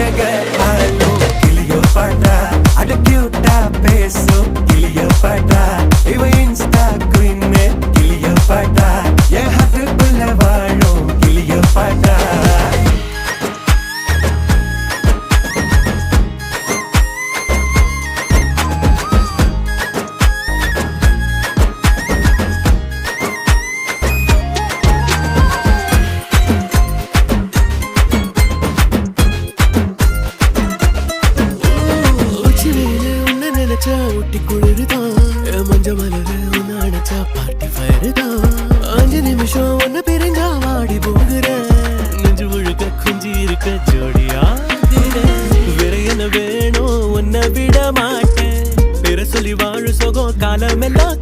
அழக ஆளும் கிளியோபாட்ரா அட கியூட்டா பேசும் கிளியோபாட்ரா இவ இன்ஸ்டா குயின் கிளியோபாட்ரா என் ஹார்ட்டுக்குள்ள வாழும் கிளியோபாட்ரா ஒட்டி குளிருதான் மஞ்ச மலரு ஒன்னு அணைச்சா பார்ட்டி ஃபயருதான் 5 நிமிஷம் ஒன்னு பிரிஞ்சா வாடி போகிறேன் நெஞ்சு முழுக்க குஞ்சி இருக்க ஜோடியா வேற என்ன வேணும் உன்னை விட மாட்டேன் வேற சொல்லி வாழு சோகம் காலம் எல்லாம்